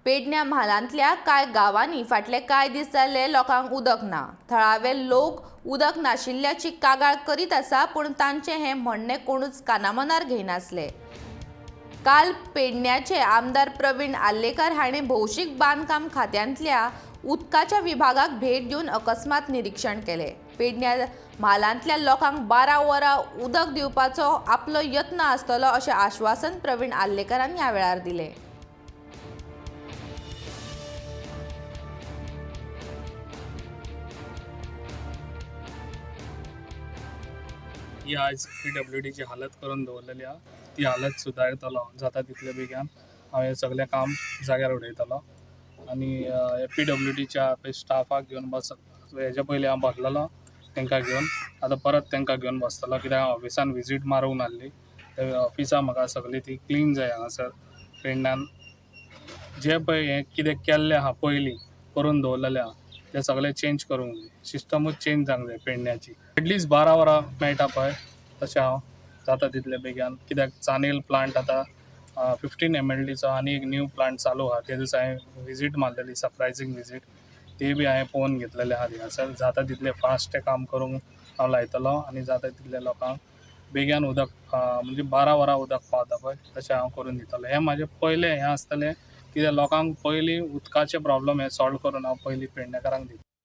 पेडण्या म्हालांतल्या कांय गांवांनी फाटले कांय दीस जाले लोकांक उदक ना। थळावे लोक उदक नाशिल्ल्याची कागाळ करीत आसा, पूण तांचे हें म्हणणें कोणूच कानामनार घेयनासले। काल पेडण्याचे आमदार प्रवीण आल्लेकर हांणी भौशीक बांदकाम खात्यांतल्या उदकाच्या विभागाक भेट दिवन अकस्मात निरीक्षण केले। पेडण्या म्हालांतल्या लोकांक 12 वरां उदक दिवपाचो आपलो यत्न आसतलो अशें आश्वासन प्रवीण आल्लेकरान ह्या वेळार दिलें। ही आज PWDची हालत करून दवरलेली आहा। ती हालत सुदारतलो जाता तितले बेगीन हांव सगळें काम जाग्यार उडयतलो आनी PWDच्या स्टाफाक घेवन हेजे पयलीं हांव बसलेलो तांकां घेवन, आतां परत तांकां घेवन बसतलो कित्याक हांव ऑफिसान विजीट मारूंक नासली। ते ऑफिसा म्हाका सगळी ती क्लीन जाय हांगासर पेडण्यान जे पळय हें कितें केल्लें आहा पयलीं करून दवरलेलें आहा तें सगळें चेंज करूंक जाय, सिस्टमूच चेंज जावंक जाय पेडण्याची। एटलीस्ट 12 वरां मेळटा पळय तशें हांव जाता तितले बेगीन, कित्याक चानेल प्लांट आतां 15 MLDचो आनी एक न्यू प्लांट चालू आहा। ते दिसा हांवें विजीट मारलेली, सरप्रायझींग विजीट, ती बी हांवें पळोवन घेतलेलें आहा थिंगासर। जाता तितलें फास्ट तें काम करूंक हांव लायतलो आनी जाता तितले लोकांक बेगीन उदक म्हणजे 12 वरां उदक पावता पळय तशें हांव करून दितलो। हें म्हाजें पयलें हें आसतलें, कित्याक लोकांक पयलीं उदकाचें प्रॉब्लम हें सॉल्व करून हांव पयलीं पेडणेकारांक दितलों।